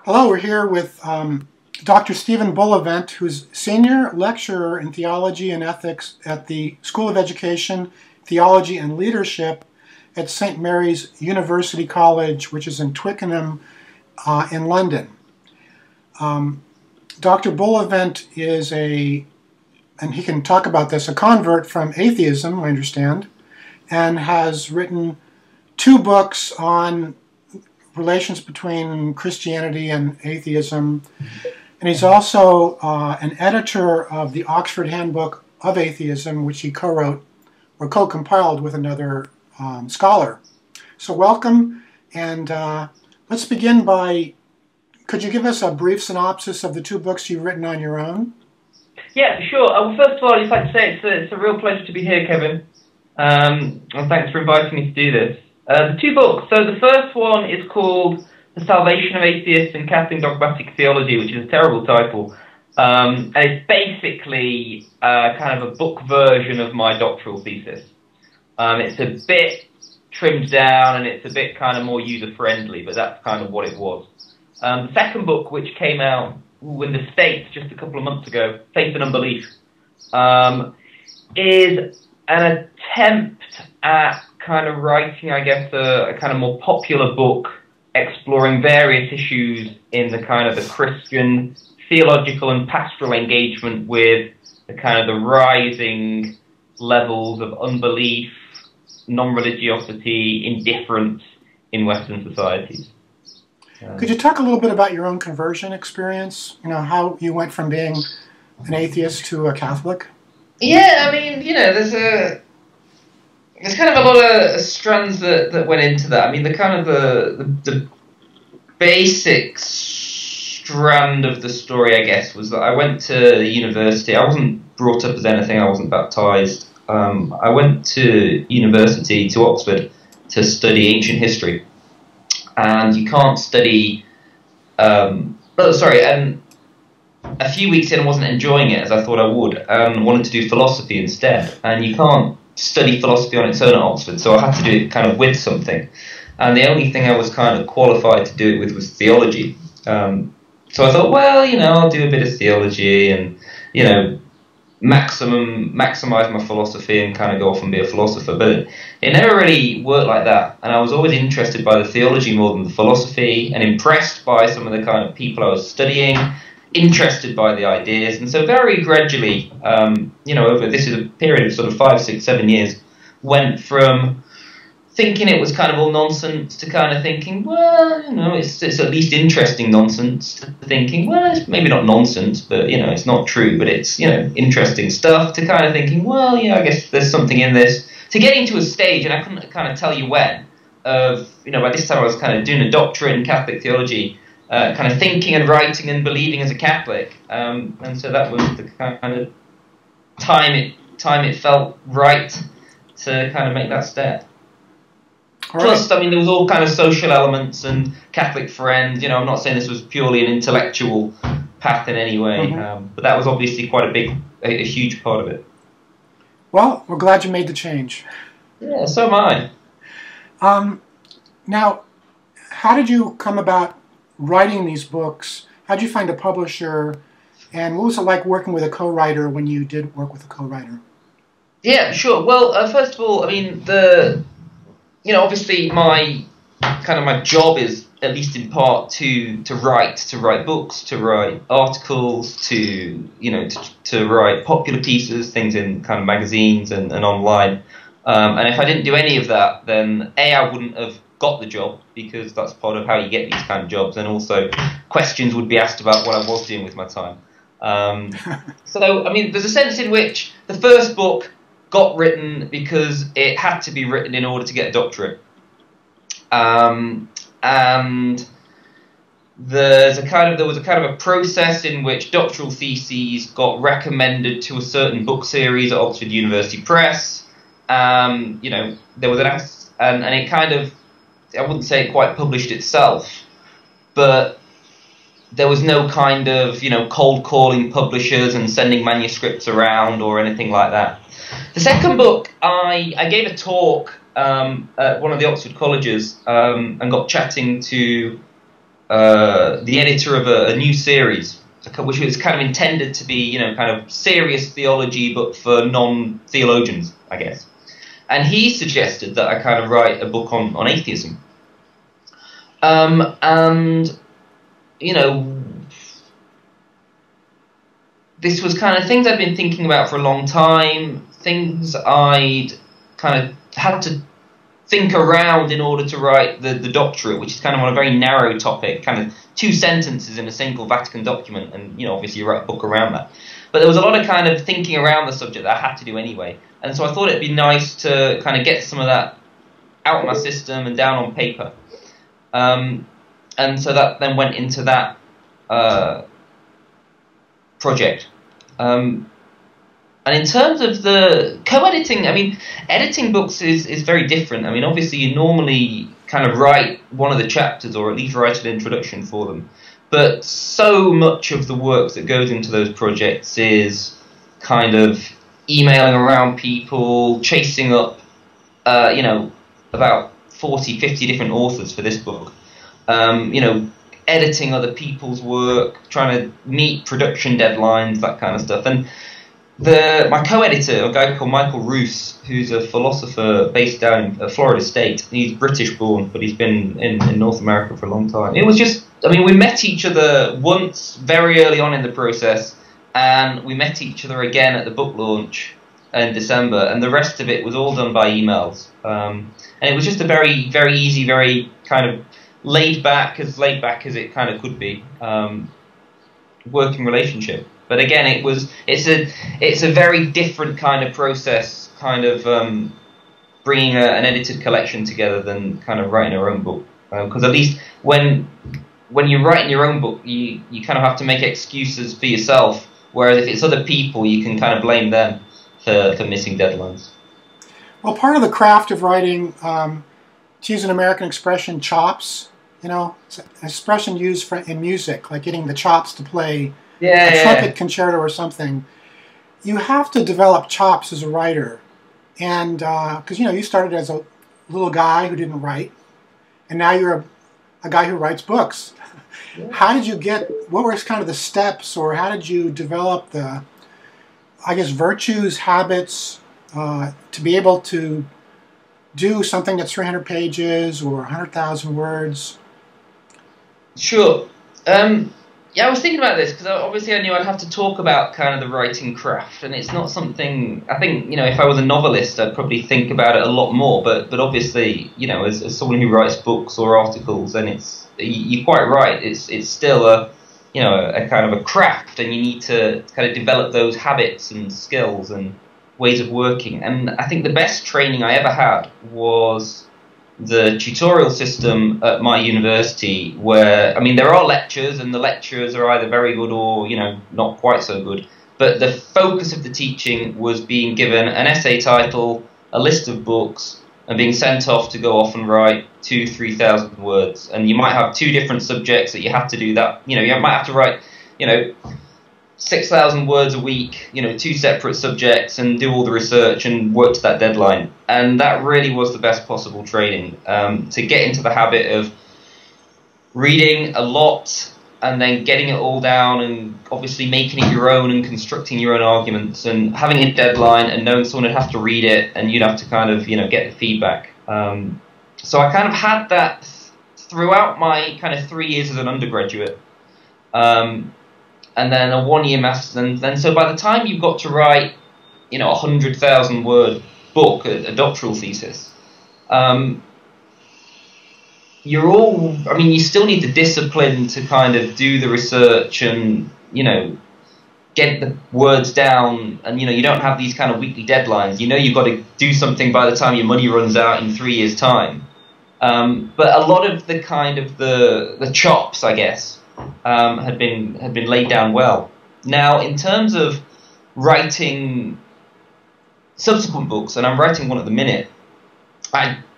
Hello, we're here with Dr. Stephen Bullivant, who's Senior Lecturer in Theology and Ethics at the School of Education, Theology and Leadership at St. Mary's University College, which is in Twickenham in London. Dr. Bullivant is and he can talk about this, a convert from atheism, I understand, and has written 2 books on relations between Christianity and atheism. And he's also an editor of the Oxford Handbook of Atheism, which he co-wrote or co-compiled with another scholar. So welcome, and let's begin by, could you give us a brief synopsis of the 2 books you've written on your own? Yeah, sure. Well, first of all, I'd just like to say it's a real pleasure to be here, Kevin. And thanks for inviting me to do this. The 2 books. So the first one is called The Salvation of Atheists and Catholic Dogmatic Theology, which is a terrible title. And it's basically kind of a book version of my doctoral thesis. It's a bit trimmed down and it's a bit kind of more user-friendly, but that's kind of what it was. The second book, which came out in the States just a couple of months ago, Faith and Unbelief, is an attempt at kind of writing, I guess, a kind of more popular book exploring various issues in the kind of the Christian theological and pastoral engagement with the kind of the rising levels of unbelief, non-religiosity, indifference in Western societies. Could you talk a little bit about your own conversion experience? You know, how you went from being an atheist to a Catholic? Yeah, I mean, you know, there's kind of a lot of strands that went into that. I mean, the kind of the basic strand of the story, I guess, was that I went to university. I wasn't brought up as anything. I wasn't baptized. I went to university, to Oxford, to study ancient history. And you can't study... and a few weeks in I wasn't enjoying it as I thought I would, and wanted to do philosophy instead. And you can't study philosophy on its own at Oxford, so I had to do it kind of with something. And the only thing I was kind of qualified to do it with was theology. So I thought, well, you know, I'll do a bit of theology and, you know, maximize my philosophy and kind of go off and be a philosopher. But it never really worked like that. And I was always interested by the theology more than the philosophy, and impressed by some of the kind of people I was studying, interested by the ideas. And so very gradually, you know, over this is a period of sort of 5, 6, 7 years, went from thinking it was kind of all nonsense to kind of thinking, well, you know, it's at least interesting nonsense, to thinking, well, it's maybe not nonsense, but, you know, it's not true, but it's, you know, interesting stuff, to kind of thinking, well, yeah, I guess there's something in this, to getting to a stage, and I couldn't kind of tell you when, of, you know, by this time I was kind of doing a doctorate in Catholic theology, kind of thinking and writing and believing as a Catholic, and so that was the kind of time it felt right to kind of make that step. Plus, I mean, there was all kind of social elements and Catholic friends. You know, I'm not saying this was purely an intellectual path in any way, but that was obviously quite a huge part of it. Well, we're glad you made the change. Yeah, so am I. Now, how did you come about writing these books? How did you find a publisher? And what was it like working with a co-writer when you did work with a co-writer? Yeah, sure. Well, first of all, I mean, you know, obviously my job is, at least in part, to write books, to write articles, to, you know, to write popular pieces, things in kind of magazines and online. And if I didn't do any of that, then I wouldn't have got the job, because that's part of how you get these kind of jobs, and also questions would be asked about what I was doing with my time. So, I mean, there's a sense in which the first book got written because it had to be written in order to get a doctorate. And there was a kind of a process in which doctoral theses got recommended to a certain book series at Oxford University Press. You know, there was and it kind of, I wouldn't say it quite published itself, but there was no kind of, cold calling publishers and sending manuscripts around or anything like that. The second book, I gave a talk at one of the Oxford colleges and got chatting to the editor of a new series, which was kind of intended to be, kind of serious theology, but for non-theologians, I guess. And he suggested that I kind of write a book on atheism. And, this was kind of things I'd been thinking about for a long time, things I'd kind of had to think around in order to write the doctorate, which is kind of on a very narrow topic, kind of 2 sentences in a single Vatican document, and obviously you write a book around that. But there was a lot of kind of thinking around the subject that I had to do anyway, and so I thought it'd be nice to kind of get some of that out of my system and down on paper. And so that then went into that project. And in terms of the co-editing, I mean, editing books is very different. I mean, obviously you normally kind of write one of the chapters or at least write an introduction for them. But so much of the work that goes into those projects is kind of emailing around people, chasing up, about 40, 50 different authors for this book. Editing other people's work, trying to meet production deadlines, that kind of stuff. And my co-editor, a guy called Michael Roos, who's a philosopher based down in Florida State. He's British-born, but he's been in North America for a long time. It was just, I mean, we met each other once very early on in the process, and we met each other again at the book launch in December, and the rest of it was all done by emails. And it was just a very, very easy, very kind of laid back as it kind of could be, working relationship. But again, it's a very different kind of process, kind of bringing an edited collection together than kind of writing your own book. Because at least when you're writing your own book, you kind of have to make excuses for yourself. Whereas if it's other people, you can kind of blame them for missing deadlines. Well, part of the craft of writing, to use an American expression, chops. It's an expression used in music, like getting the chops to play a trumpet concerto or something. You have to develop chops as a writer, and because you started as a little guy who didn't write, and now you're a guy who writes books. Yeah. How did you what were kind of the steps, or how did you develop the, I guess, virtues, habits, to be able to do something that's 300 pages or 100,000 words? Sure. I was thinking about this because obviously I knew I'd have to talk about kind of the writing craft, and it's not something, I think, if I was a novelist, I'd probably think about it a lot more, but obviously, as someone who writes books or articles, then you're quite right, it's still a kind of a craft, and you need to kind of develop those habits and skills and ways of working. And I think the best training I ever had was the tutorial system at my university, where, I mean, there are lectures, and the lecturers are either very good or, not quite so good. But the focus of the teaching was being given an essay title, a list of books, and being sent off to go off and write 2,000-3,000 words. And you might have 2 different subjects that you have to do that. You might have to write, 6,000 words a week, 2 separate subjects, and do all the research and work to that deadline. And that really was the best possible training, to get into the habit of reading a lot and then getting it all down and obviously making it your own and constructing your own arguments and having a deadline and knowing someone would have to read it and you'd have to kind of, get the feedback. So I kind of had that throughout my kind of 3 years as an undergraduate. And then a 1-year master's, and then so by the time you've got to write, a 100,000 word book, a doctoral thesis, you still need the discipline to kind of do the research and, get the words down, and, you don't have these kind of weekly deadlines. You've got to do something by the time your money runs out in 3 years' time. But a lot of the kind of the chops, I guess, had been laid down well. Now, in terms of writing subsequent books, and I'm writing one at the minute,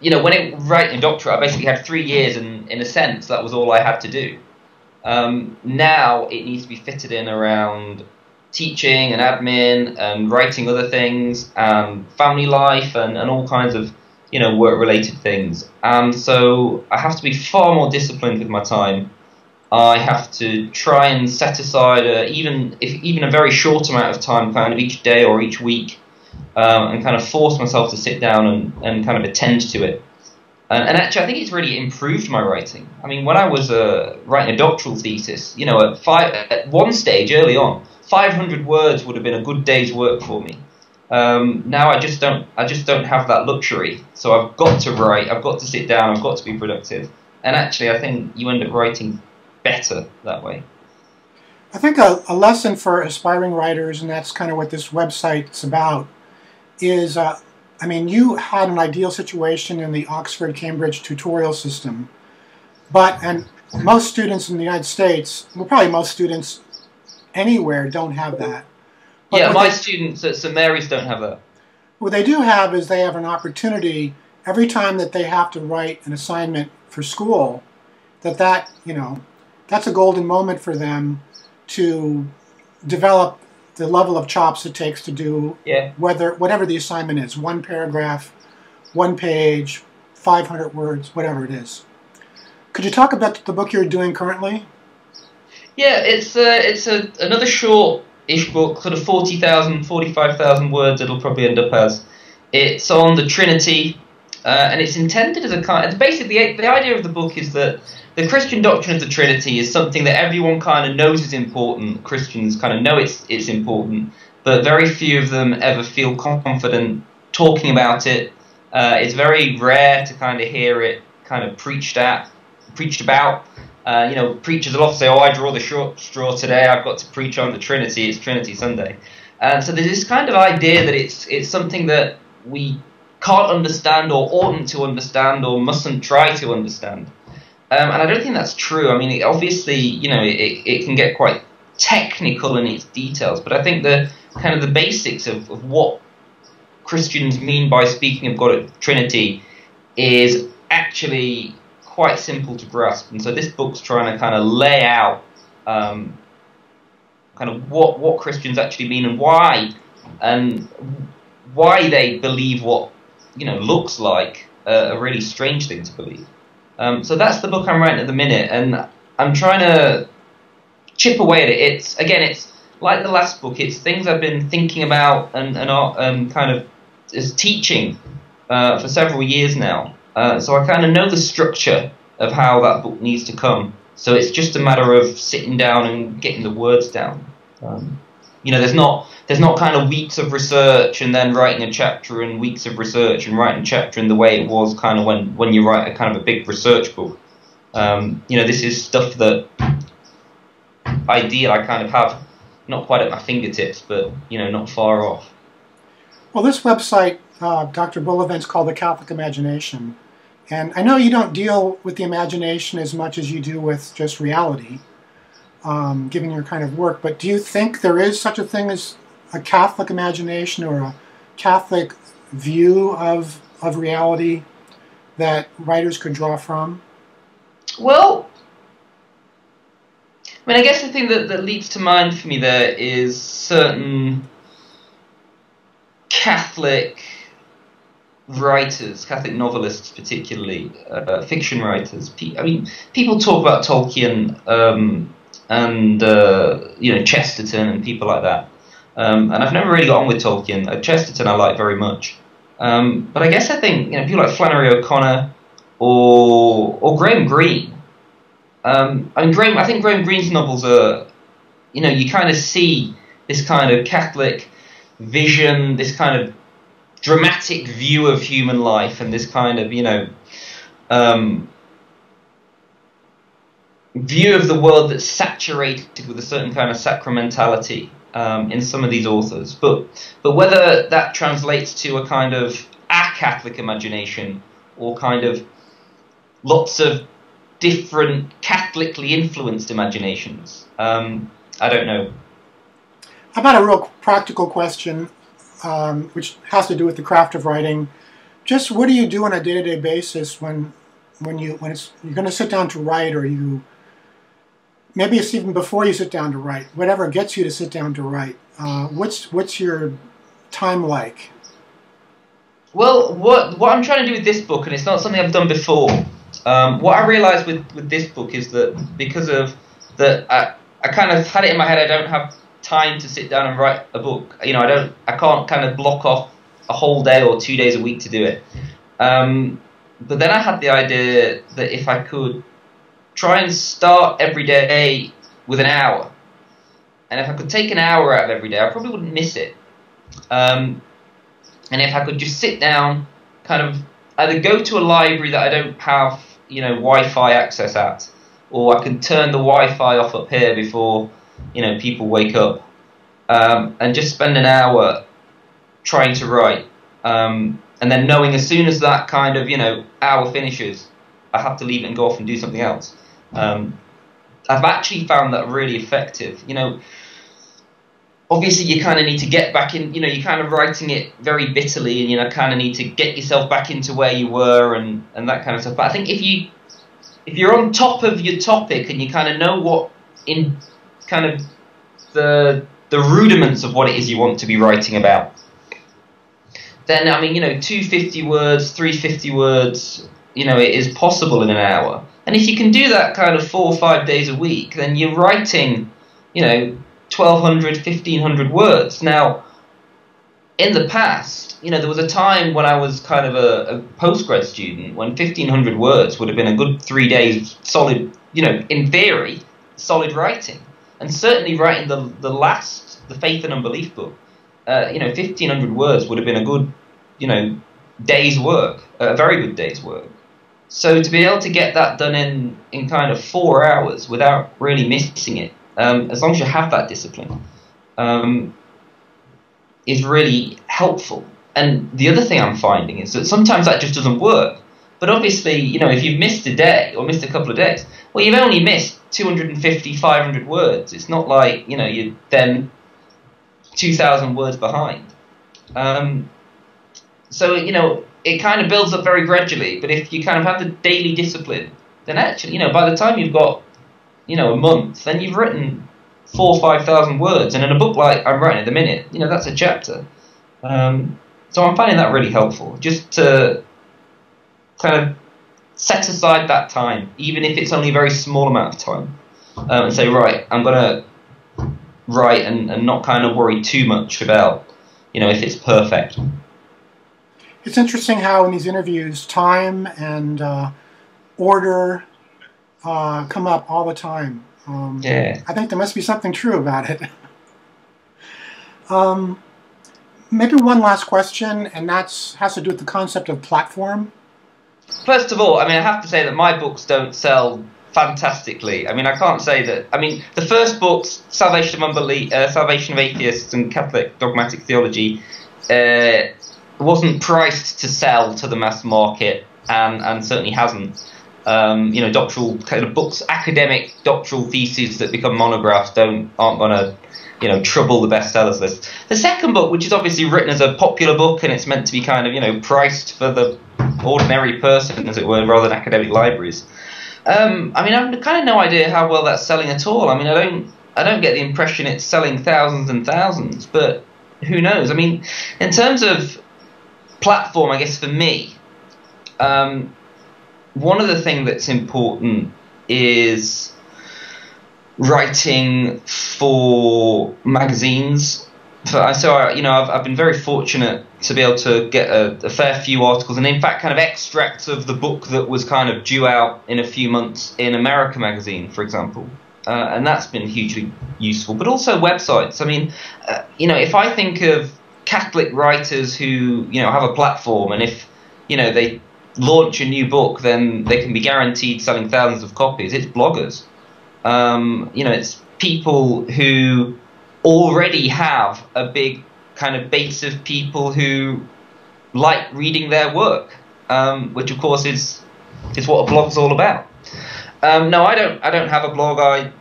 writing a doctorate, I basically had 3 years, and in a sense, that was all I had to do. Now it needs to be fitted in around teaching and admin and writing other things, family life, and all kinds of work-related things. So I have to be far more disciplined with my time. I have to try and set aside even a very short amount of time, kind of each day or each week, and kind of force myself to sit down and kind of attend to it. And actually, I think it's really improved my writing. I mean, when I was writing a doctoral thesis, at one stage early on, 500 words would have been a good day's work for me. Now I just don't have that luxury. So I've got to write. I've got to sit down. I've got to be productive. And actually, I think you end up writing better that way. I think a lesson for aspiring writers, and that's kind of what this website's about, is, I mean, you had an ideal situation in the Oxford-Cambridge tutorial system, and most students in the United States, well, probably most students anywhere don't have that. But yeah, my students at St Mary's don't have that. What they do have is they have an opportunity every time that they have to write an assignment for school, that's a golden moment for them to develop the level of chops it takes to do whatever the assignment is, 1 paragraph, 1 page, 500 words, whatever it is. Could you talk about the book you're doing currently? Yeah, it's another short-ish book, sort of 40,000, 45,000 words it'll probably end up as. It's on the Trinity, and it's intended as a kind of, basically the idea of the book is that the Christian doctrine of the Trinity is something that everyone kind of knows is important. Christians kind of know it's important, but very few of them ever feel confident talking about it. It's very rare to kind of hear it kind of preached about. Preachers will often say, "Oh, I draw the short straw today. I've got to preach on the Trinity. It's Trinity Sunday." So there's this kind of idea that it's something that we can't understand or oughtn't to understand or mustn't try to understand. And I don't think that's true. I mean, obviously, it can get quite technical in its details, but I think the kind of the basics of what Christians mean by speaking of God at Trinity is actually quite simple to grasp. And so this book's trying to kind of lay out kind of what Christians actually mean and why they believe what looks like a really strange thing to believe. So that's the book I'm writing at the minute, and I'm trying to chip away at it. It's like the last book. It's things I've been thinking about and kind of as teaching for several years now. So I kind of know the structure of how that book needs to come. So it's just a matter of sitting down and getting the words down. There's not kind of weeks of research and then writing a chapter and weeks of research and writing a chapter in the way it was kind of when you write a kind of a big research book. This is stuff that I kind of have not quite at my fingertips, but not far off. Well, this website, Dr. Bullivant's called The Catholic Imagination. And I know you don't deal with the imagination as much as you do with just reality, given your kind of work, but do you think there is such a thing as a Catholic imagination or a Catholic view of reality that writers could draw from? Well, I mean, I guess the thing that leaps to mind for me there is certain Catholic writers, Catholic novelists particularly, fiction writers. People talk about Tolkien and Chesterton and people like that. And I've never really got on with Tolkien. Chesterton I like very much. But I guess I think people like Flannery O'Connor or Graham Greene. I think Graham Greene's novels are, you kind of see this kind of Catholic vision, this kind of dramatic view of human life, and this kind of, view of the world that's saturated with a certain kind of sacramentality in some of these authors. But whether that translates to a kind of a Catholic imagination or kind of lots of different Catholically influenced imaginations, I don't know. How about a real practical question, which has to do with the craft of writing? Just what do you do on a day-to-day basis when you're going to sit down to write, or maybe it's even before you sit down to write, whatever gets you to sit down to write? What's your time like? Well, what I'm trying to do with this book, and it's not something I've done before, what I realised with this book is that because of that, I kind of had it in my head, I don't have time to sit down and write a book. You know, I can't kind of block off a whole day or 2 days a week to do it. But then I had the idea that if I could try and start every day with an hour, and if I could take an hour out of every day, I probably wouldn't miss it. And if I could just sit down, kind of either go to a library that I don't have, you know, Wi-Fi access at, or I can turn the Wi-Fi off up here before, you know, people wake up, and just spend an hour trying to write, and then knowing as soon as that kind of, you know, hour finishes, I have to leave it and go off and do something else. I've actually found that really effective. You know, obviously you kind of need to get back in, you know, you're kind of writing it very bitterly, and, you know, kind of need to get yourself back into where you were and that kind of stuff. But I think if you're on top of your topic and you kind of know what in kind of the rudiments of what it is you want to be writing about, then, I mean, you know, 250 words, 350 words, you know, it is possible in an hour. And if you can do that kind of 4 or 5 days a week, then you're writing, you know, 1,200, 1,500 words. Now, in the past, you know, there was a time when I was kind of a postgrad student when 1,500 words would have been a good 3 days solid, you know, in theory, solid writing. And certainly writing the Faith and Unbelief book, you know, 1,500 words would have been a good, you know, day's work, a very good day's work. So to be able to get that done in kind of 4 hours without really missing it, as long as you have that discipline, is really helpful. And the other thing I'm finding is that sometimes that just doesn't work. But obviously, you know, if you've missed a day or missed a couple of days, well, you've only missed 250, 500 words. It's not like, you know, you're then 2,000 words behind. So, you know, it kind of builds up very gradually. But if you kind of have the daily discipline, then actually, you know, by the time you've got, you know, a month, then you've written 4,000 or 5,000 words. And in a book like I'm writing at the minute, you know, that's a chapter. So I'm finding that really helpful, just to kind of set aside that time, even if it's only a very small amount of time, and say, right, I'm going to write and not kind of worry too much about, you know, if it's perfect. It's interesting how in these interviews time and order come up all the time. Yeah. I think there must be something true about it. Maybe one last question, and that has to do with the concept of platform. First of all, I mean, I have to say that my books don't sell fantastically. I mean, I can't say that. I mean, the first books, Salvation of Unbelief, Salvation of Atheists and Catholic Dogmatic Theology, wasn't priced to sell to the mass market, and certainly hasn't. You know, doctoral kind of books, academic doctoral theses that become monographs aren't going to, you know, trouble the bestsellers list. The second book, which is obviously written as a popular book and it's meant to be kind of, you know, priced for the ordinary person, as it were, rather than academic libraries. I mean, I've kind of no idea how well that's selling at all. I mean, I don't get the impression it's selling thousands and thousands, but who knows? I mean, in terms of platform, I guess for me, one of the things that's important is writing for magazines. So you know, I've been very fortunate to be able to get a fair few articles, and in fact kind of extracts of the book that was kind of due out in a few months in America magazine, for example. And that's been hugely useful. But also websites. I mean, you know, if I think of Catholic writers who, you know, have a platform, and if, you know, they launch a new book, then they can be guaranteed selling thousands of copies. It's bloggers. You know, it's people who already have a big kind of base of people who like reading their work, which of course is what a blog's all about. No, I don't have a blog. I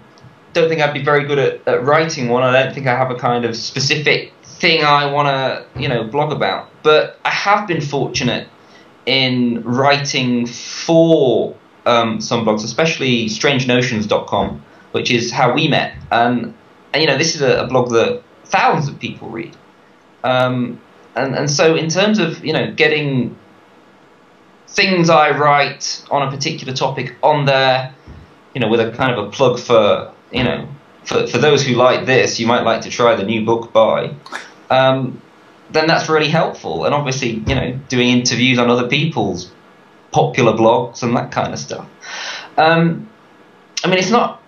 don't think I'd be very good at writing one. I don't think I have a kind of specific thing I want to, you know, blog about. But I have been fortunate in writing for some blogs, especially StrangeNotions.com, which is how we met. And this is a blog that thousands of people read. And so in terms of, getting things I write on a particular topic on there, with a kind of a plug for, for those who like this, you might like to try the new book by, then that's really helpful. And obviously, doing interviews on other people's popular blogs and that kind of stuff. It's not,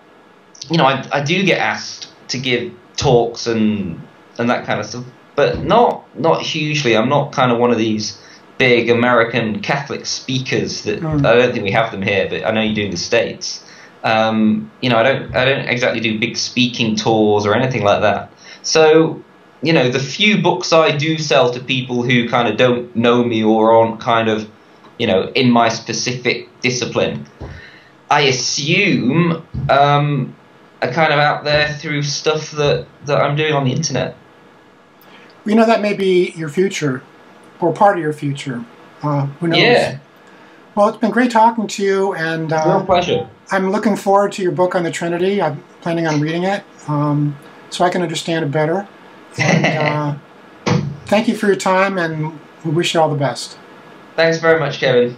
I do get asked to give talks and that kind of stuff, but not hugely. I'm not kind of one of these big American Catholic speakers that I don't think we have them here, but I know you do in the States. I don't exactly do big speaking tours or anything like that. So, the few books I do sell to people who kind of don't know me or aren't kind of, in my specific discipline, I assume are kind of out there through stuff that I'm doing on the internet. That may be your future, or part of your future. Who knows? Yeah. Well, it's been great talking to you, and real pleasure. I'm looking forward to your book on the Trinity. I'm planning on reading it, so I can understand it better. And thank you for your time, and we wish you all the best. Thanks very much, Kevin.